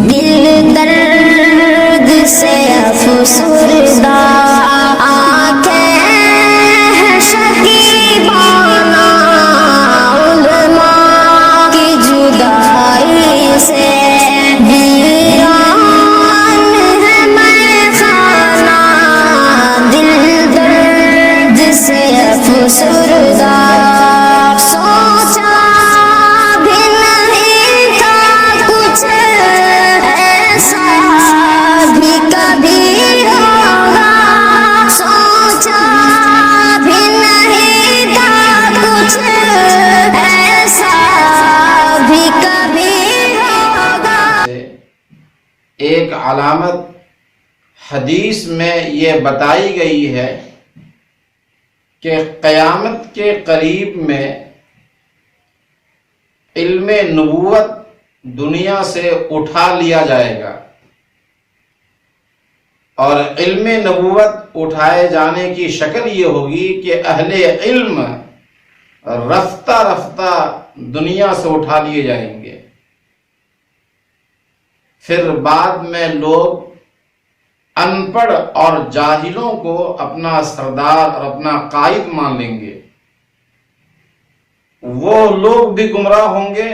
دل درد سے افسردہ آنکھیں ہیں شکیبانہ علماء کی جدائی سے ویران ہے میخانہ دل درد سے افسردہ ایک علامت حدیث میں یہ بتائی گئی ہے کہ قیامت کے قریب میں علم نبوت دنیا سے اٹھا لیا جائے گا، اور علم نبوت اٹھائے جانے کی شکل یہ ہوگی کہ اہل علم رفتہ رفتہ دنیا سے اٹھا لیے جائیں گے۔ پھر بعد میں لوگ ان پڑھ اور جاہلوں کو اپنا سردار اور اپنا قائد مان لیں گے، وہ لوگ بھی گمراہ ہوں گے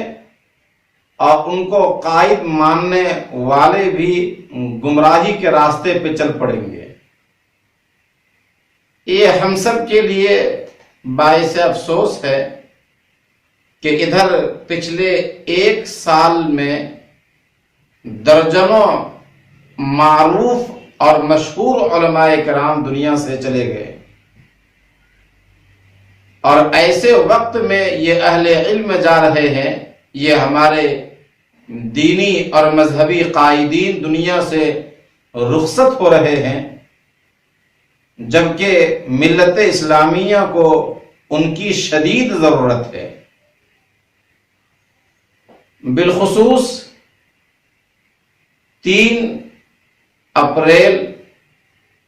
اور ان کو قائد ماننے والے بھی گمراہی کے راستے پہ چل پڑیں گے۔ یہ ہم سب کے لیے باعث افسوس ہے کہ ادھر پچھلے 1 سال میں درجنوں معروف اور مشہور علماء کرام دنیا سے چلے گئے، اور ایسے وقت میں یہ اہل علم جا رہے ہیں، یہ ہمارے دینی اور مذہبی قائدین دنیا سے رخصت ہو رہے ہیں، جبکہ ملت اسلامیہ کو ان کی شدید ضرورت ہے۔ بالخصوص 3 اپریل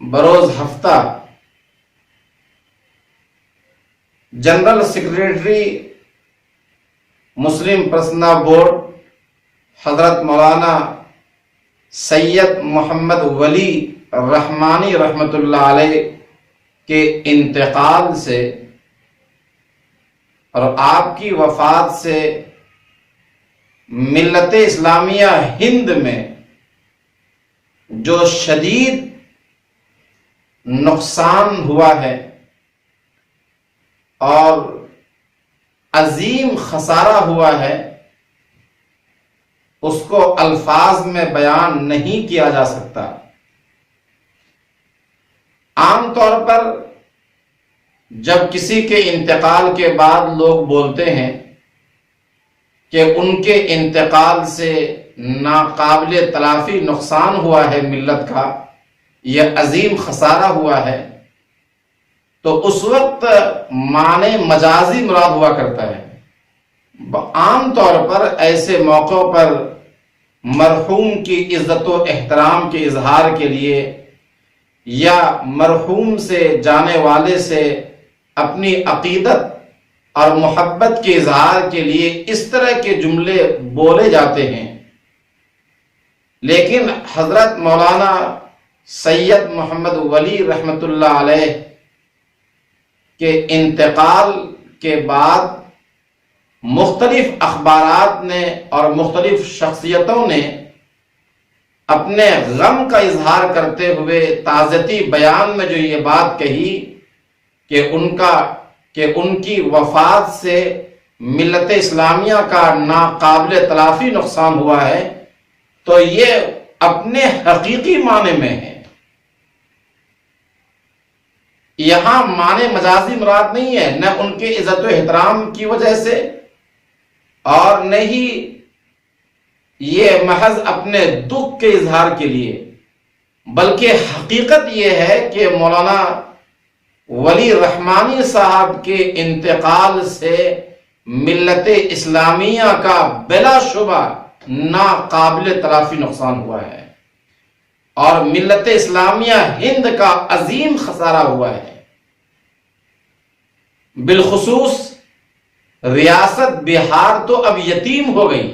بروز ہفتہ جنرل سیکریٹری مسلم پرسنل بورڈ حضرت مولانا سید محمد ولی رحمانی رحمۃ اللہ علیہ کے انتقال سے اور آپ کی وفات سے ملت اسلامیہ ہند میں جو شدید نقصان ہوا ہے اور عظیم خسارہ ہوا ہے، اس کو الفاظ میں بیان نہیں کیا جا سکتا۔ عام طور پر جب کسی کے انتقال کے بعد لوگ بولتے ہیں کہ ان کے انتقال سے ناقابل تلافی نقصان ہوا ہے ملت کا، یہ عظیم خسارہ ہوا ہے، تو اس وقت معنی مجازی مراد ہوا کرتا ہے۔ عام طور پر ایسے موقعوں پر مرحوم کی عزت و احترام کے اظہار کے لیے یا مرحوم سے جانے والے سے اپنی عقیدت اور محبت کے اظہار کے لیے اس طرح کے جملے بولے جاتے ہیں، لیکن حضرت مولانا سید محمد ولی رحمۃ اللہ علیہ کے انتقال کے بعد مختلف اخبارات نے اور مختلف شخصیتوں نے اپنے غم کا اظہار کرتے ہوئے تعزیتی بیان میں جو یہ بات کہی کہ ان کی وفات سے ملت اسلامیہ کا ناقابل تلافی نقصان ہوا ہے، تو یہ اپنے حقیقی معنی میں ہے۔ یہاں معنی مجازی مراد نہیں ہے، نہ ان کے عزت و احترام کی وجہ سے اور نہ ہی یہ محض اپنے دکھ کے اظہار کے لیے، بلکہ حقیقت یہ ہے کہ مولانا ولی رحمانی صاحب کے انتقال سے ملت اسلامیہ کا بلا شبہ ناقابل تلافی نقصان ہوا ہے، اور ملت اسلامیہ ہند کا عظیم خسارہ ہوا ہے۔ بالخصوص ریاست بہار تو اب یتیم ہو گئی۔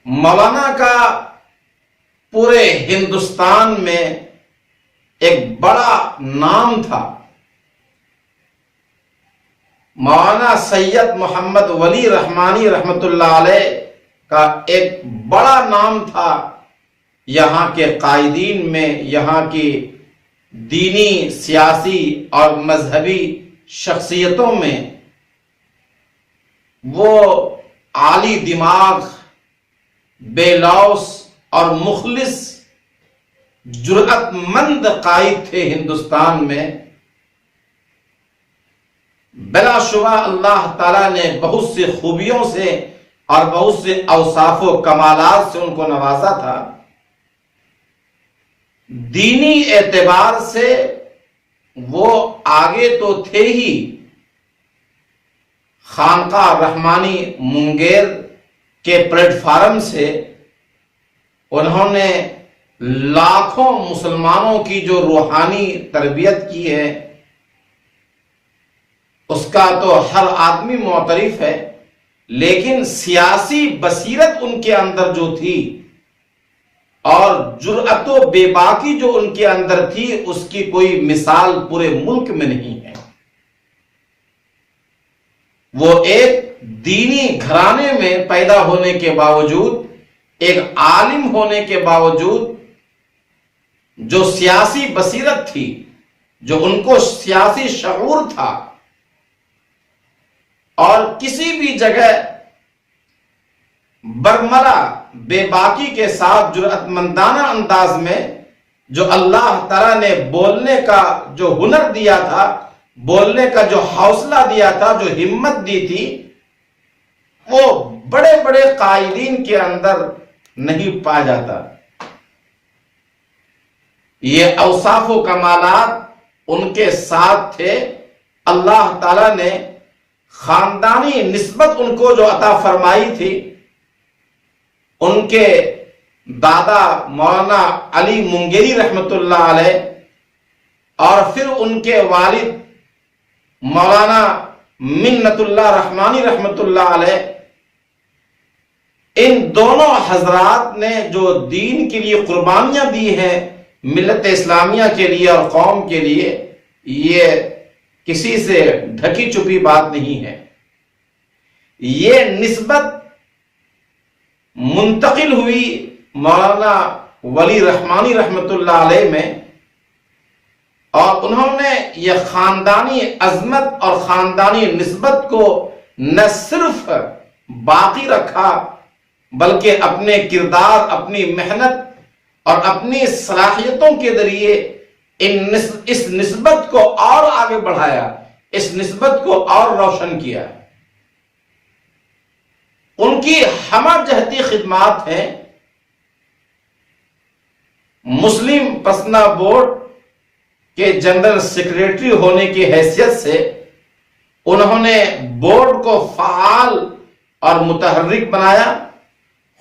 مولانا کا پورے ہندوستان میں ایک بڑا نام تھا. مولانا سید محمد ولی رحمانی رحمت اللہ علیہ کا ایک بڑا نام تھا یہاں کے قائدین میں، یہاں کی دینی، سیاسی اور مذہبی شخصیتوں میں. وہ عالی دماغ، بے لوث اور مخلص، جرأت مند قائد تھے ہندوستان میں. بلا شبہ اللہ تعالیٰ نے بہت سی خوبیوں سے اور بہت سے اوصاف و کمالات سے ان کو نوازا تھا. دینی اعتبار سے وہ آگے تو تھے ہی. خانقاہ رحمانی منگیر کے پلیٹ فارم سے انہوں نے لاکھوں مسلمانوں کی جو روحانی تربیت کی ہے اس کا تو ہر آدمی معترف ہے. لیکن سیاسی بصیرت ان کے اندر جو تھی اور جرأت و بے باکی جو ان کے اندر تھی، اس کی کوئی مثال پورے ملک میں نہیں ہے. وہ ایک دینی گھرانے میں پیدا ہونے کے باوجود، ایک عالم ہونے کے باوجود، جو سیاسی بصیرت تھی، جو ان کو سیاسی شعور تھا، اور کسی بھی جگہ برملا بے باکی کے ساتھ جرأت مندانہ انداز میں جو اللہ تعالیٰ نے بولنے کا جو ہنر دیا تھا، بولنے کا جو حوصلہ دیا تھا، جو ہمت دی تھی، وہ بڑے بڑے قائدین کے اندر نہیں پایا جاتا. یہ اوصاف و کمالات ان کے ساتھ تھے. اللہ تعالیٰ نے خاندانی نسبت ان کو جو عطا فرمائی تھی، ان کے دادا مولانا علی منگیری رحمت اللہ علیہ اور پھر ان کے والد مولانا منت اللہ رحمانی رحمت اللہ علیہ، ان دونوں حضرات نے جو دین کے لیے قربانیاں دی ہیں ملت اسلامیہ کے لیے اور قوم کے لیے، یہ کسی سے ڈھکی چھپی بات نہیں ہے. یہ نسبت منتقل ہوئی مولانا ولی رحمانی رحمت اللہ علیہ میں، اور انہوں نے یہ خاندانی عظمت اور خاندانی نسبت کو نہ صرف باقی رکھا بلکہ اپنے کردار، اپنی محنت اور اپنی صلاحیتوں کے ذریعے اس نسبت کو اور آگے بڑھایا، اس نسبت کو اور روشن کیا. ان کی ہمہ جہتی خدمات ہیں. مسلم پسنا بورڈ کے جنرل سیکریٹری ہونے کی حیثیت سے انہوں نے بورڈ کو فعال اور متحرک بنایا.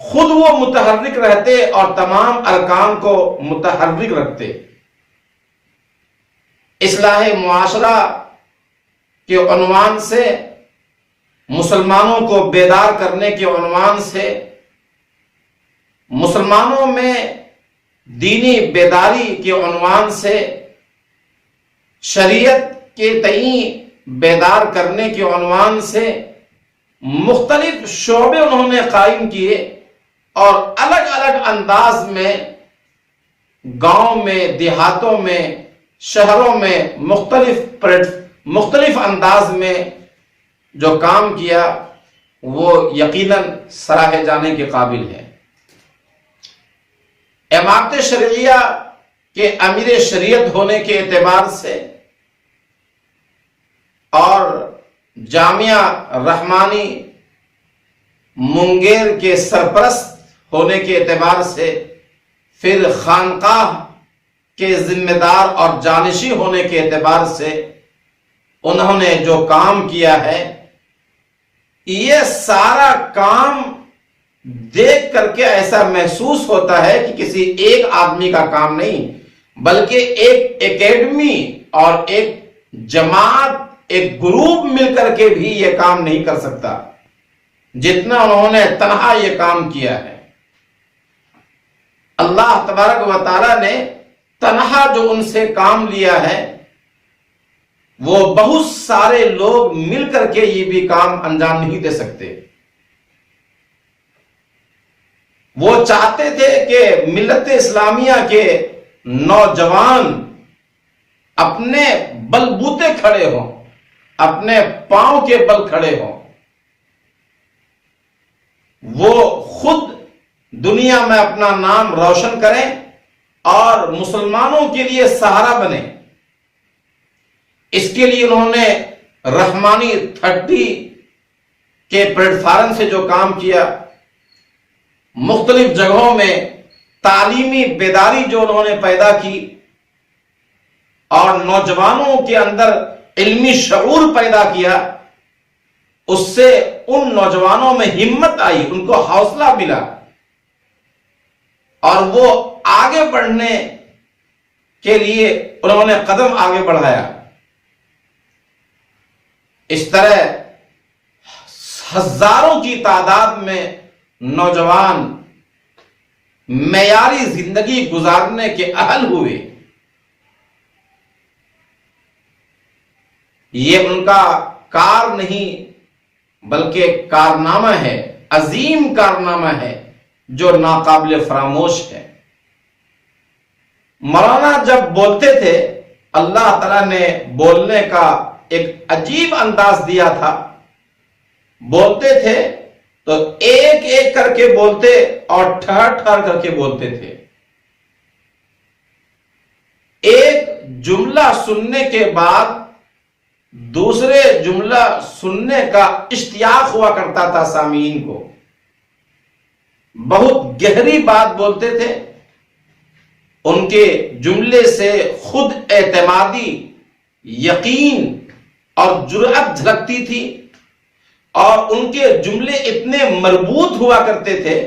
خود وہ متحرک رہتے اور تمام ارکان کو متحرک رکھتے. اصلاح معاشرہ کے عنوان سے، مسلمانوں کو بیدار کرنے کے عنوان سے، مسلمانوں میں دینی بیداری کے عنوان سے، شریعت کے تئیں بیدار کرنے کے عنوان سے مختلف شعبے انہوں نے قائم کیے، اور الگ الگ انداز میں گاؤں میں، دیہاتوں میں، شہروں میں مختلف انداز میں جو کام کیا وہ یقیناً سراہے جانے کے قابل ہے. امارت شرعیہ کے امیر شریعت ہونے کے اعتبار سے اور جامعہ رحمانی منگیر کے سرپرست ہونے کے اعتبار سے، پھر خانقاہ کے ذمہ دار اور جانشی ہونے کے اعتبار سے انہوں نے جو کام کیا ہے، یہ سارا کام دیکھ کر کے ایسا محسوس ہوتا ہے کہ کسی ایک آدمی کا کام نہیں، بلکہ ایک اکیڈمی اور ایک جماعت، ایک گروپ مل کر کے بھی یہ کام نہیں کر سکتا جتنا انہوں نے تنہا یہ کام کیا ہے. اللہ تبارک و تعالیٰ نے تنہا جو ان سے کام لیا ہے وہ بہت سارے لوگ مل کر کے یہ بھی کام انجام نہیں دے سکتے۔ وہ چاہتے تھے کہ ملت اسلامیہ کے نوجوان اپنے بلبوتے کھڑے ہوں، اپنے پاؤں کے بل کھڑے ہوں، وہ خود دنیا میں اپنا نام روشن کریں اور مسلمانوں کے لیے سہارا بنے۔ اس کے لیے انہوں نے رحمانی 30 کے پلیٹ فارم سے جو کام کیا، مختلف جگہوں میں تعلیمی بیداری جو انہوں نے پیدا کی اور نوجوانوں کے اندر علمی شعور پیدا کیا، اس سے ان نوجوانوں میں ہمت آئی، ان کو حوصلہ ملا اور وہ آگے بڑھنے کے لیے انہوں نے قدم آگے بڑھایا۔ اس طرح ہزاروں کی تعداد میں نوجوان معیاری زندگی گزارنے کے اہل ہوئے۔ یہ ان کا کار نہیں بلکہ کارنامہ ہے، عظیم کارنامہ ہے جو ناقابل فراموش ہے۔ مولانا جب بولتے تھے، اللہ تعالیٰ نے بولنے کا ایک عجیب انداز دیا تھا۔ بولتے تھے تو ایک ایک کر کے بولتے اور ٹھہر ٹھہر کر کے بولتے تھے۔ ایک جملہ سننے کے بعد دوسرے جملہ سننے کا اشتیاق ہوا کرتا تھا سامعین کو۔ بہت گہری بات بولتے تھے، ان کے جملے سے خود اعتمادی، یقین اور جرأت جھلکتی تھی، اور ان کے جملے اتنے مربوط ہوا کرتے تھے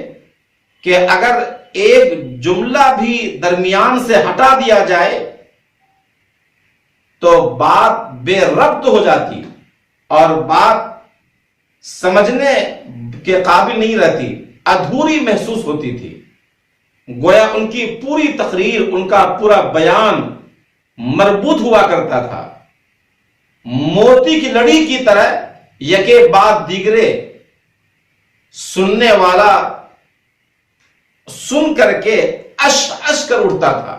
کہ اگر ایک جملہ بھی درمیان سے ہٹا دیا جائے تو بات بے ربط ہو جاتی اور بات سمجھنے کے قابل نہیں رہتی، ادھوری محسوس ہوتی تھی۔ گویا ان کی پوری تقریر، ان کا پورا بیان مربوط ہوا کرتا تھا، موتی کی لڑی کی طرح یکے بعد دیگرے سننے والا سن کر کے اش اش کر اٹھتا تھا۔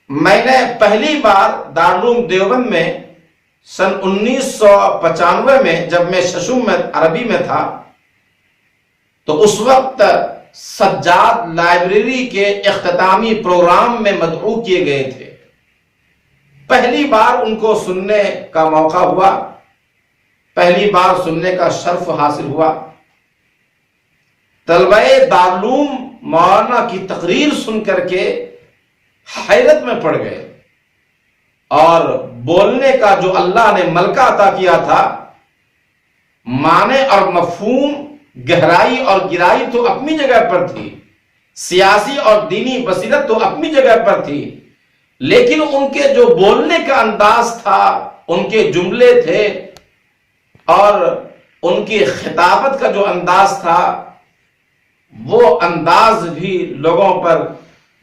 میں نے پہلی بار دارالعلوم دیوبند میں سن 1995 میں جب میں ششم میں عربی میں تھا تو اس وقت سجاد لائبریری کے اختتامی پروگرام میں مدعو کیے گئے تھے۔ پہلی بار ان کو سننے کا موقع ہوا، پہلی بار سننے کا شرف حاصل ہوا۔ طلبہ دارالعلوم مولانا کی تقریر سن کر کے حیرت میں پڑ گئے، اور بولنے کا جو اللہ نے ملکہ عطا کیا تھا، معنی اور مفہوم، گہرائی اور گہرائی تو اپنی جگہ پر تھی، سیاسی اور دینی بصیرت تو اپنی جگہ پر تھی، لیکن ان کے جو بولنے کا انداز تھا، ان کے جملے تھے اور ان کی خطابت کا جو انداز تھا، وہ انداز بھی لوگوں پر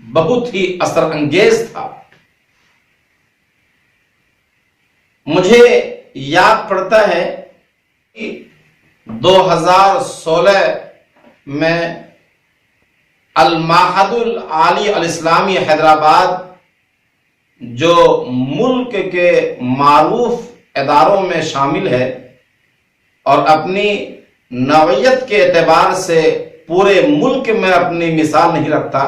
بہت ہی اثر انگیز تھا۔ مجھے یاد پڑتا ہے 2016 میں المعہد العالی الاسلامی حیدرآباد، جو ملک کے معروف اداروں میں شامل ہے اور اپنی نوعیت کے اعتبار سے پورے ملک میں اپنی مثال نہیں رکھتا،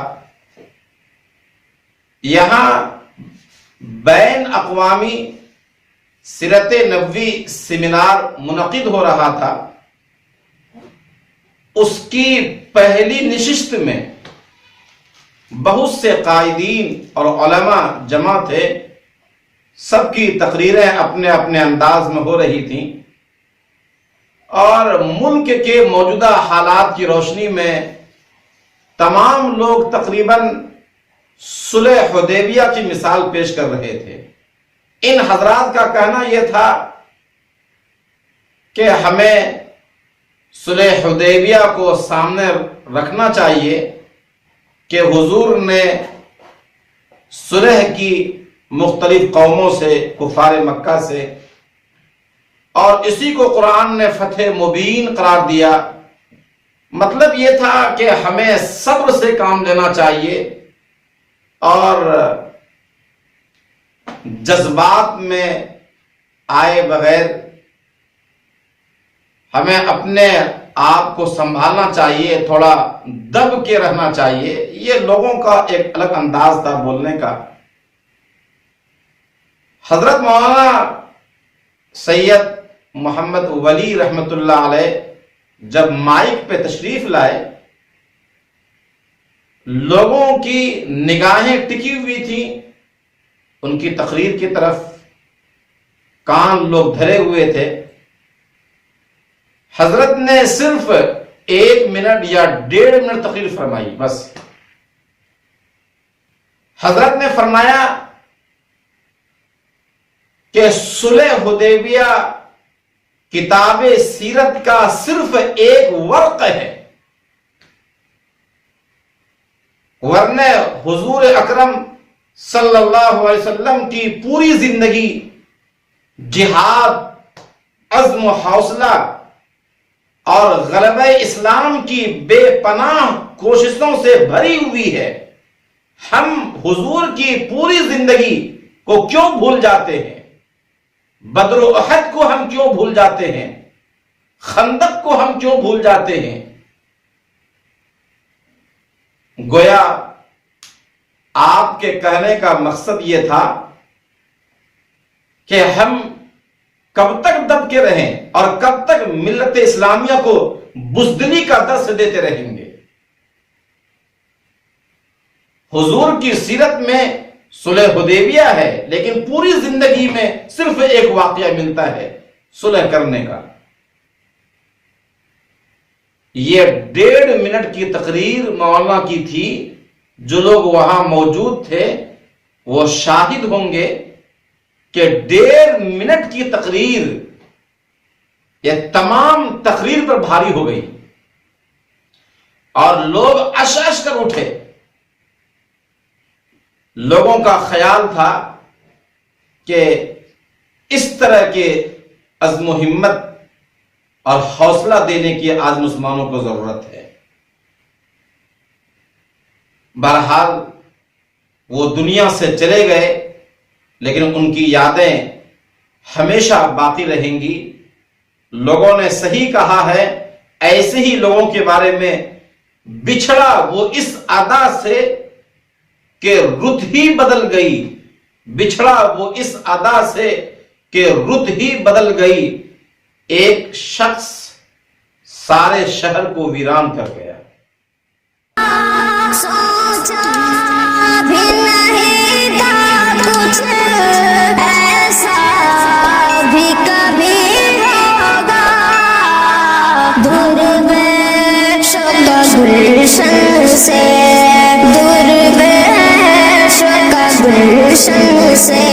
یہاں بین اقوامی سیرت نبوی سیمینار منعقد ہو رہا تھا۔ اس کی پہلی نشست میں بہت سے قائدین اور علماء جمع تھے، سب کی تقریریں اپنے اپنے انداز میں ہو رہی تھیں، اور ملک کے موجودہ حالات کی روشنی میں تمام لوگ تقریباً صلح حدیبیہ کی مثال پیش کر رہے تھے۔ ان حضرات کا کہنا یہ تھا کہ ہمیں صلح حدیبیہ کو سامنے رکھنا چاہیے کہ حضور نے صلح کی مختلف قوموں سے، کفار مکہ سے، اور اسی کو قرآن نے فتح مبین قرار دیا۔ مطلب یہ تھا کہ ہمیں صبر سے کام لینا چاہیے اور جذبات میں آئے بغیر ہمیں اپنے آپ کو سنبھالنا چاہیے، تھوڑا دب کے رہنا چاہیے۔ یہ لوگوں کا ایک الگ انداز تھا بولنے کا۔ حضرت مولانا سید محمد ولی رحمت اللہ علیہ جب مائک پہ تشریف لائے، لوگوں کی نگاہیں ٹکی ہوئی تھیں ان کی تقریر کی طرف، کان لوگ دھرے ہوئے تھے۔ حضرت نے صرف 1 منٹ یا 1.5 منٹ تقریر فرمائی بس۔ حضرت نے فرمایا کہ صلح حدیبیہ کتاب سیرت کا صرف ایک ورق ہے، ورنہ حضور اکرم صلی اللہ علیہ وسلم کی پوری زندگی جہاد، عزم و حوصلہ اور غلبہ اسلام کی بے پناہ کوششوں سے بھری ہوئی ہے۔ ہم حضور کی پوری زندگی کو کیوں بھول جاتے ہیں؟ بدر و احد کو ہم کیوں بھول جاتے ہیں؟ خندق کو ہم کیوں بھول جاتے ہیں؟ گویا آپ کے کہنے کا مقصد یہ تھا کہ ہم کب تک دب کے رہیں اور کب تک ملت اسلامیہ کو بزدلی کا درس دیتے رہیں گے۔ حضور کی سیرت میں صلح حدیبیہ ہے، لیکن پوری زندگی میں صرف ایک واقعہ ملتا ہے صلح کرنے کا۔ یہ 1.5 منٹ کی تقریر مولانا کی تھی۔ جو لوگ وہاں موجود تھے وہ شاہد ہوں گے کہ 1.5 منٹ کی تقریر یہ تمام تقریر پر بھاری ہو گئی اور لوگ اش اش کر اٹھے۔ لوگوں کا خیال تھا کہ اس طرح کے عزم و ہمت اور حوصلہ دینے کی آج مسلمانوں کو ضرورت ہے۔ بہرحال وہ دنیا سے چلے گئے، لیکن ان کی یادیں ہمیشہ باقی رہیں گی۔ لوگوں نے صحیح کہا ہے، ایسے ہی لوگوں کے بارے میں بچھڑا وہ اس ادا سے کہ رت ہی بدل گئی، بچھڑا وہ اس ادا سے کہ رت ہی بدل گئی، ایک شخص سارے شہر کو ویران کر گیا۔ سوچا بھی نہیں تھا کچھ ایسا بھی کبھی ہوگا، درویش کا گلشن سے، درویش کا گلشن سے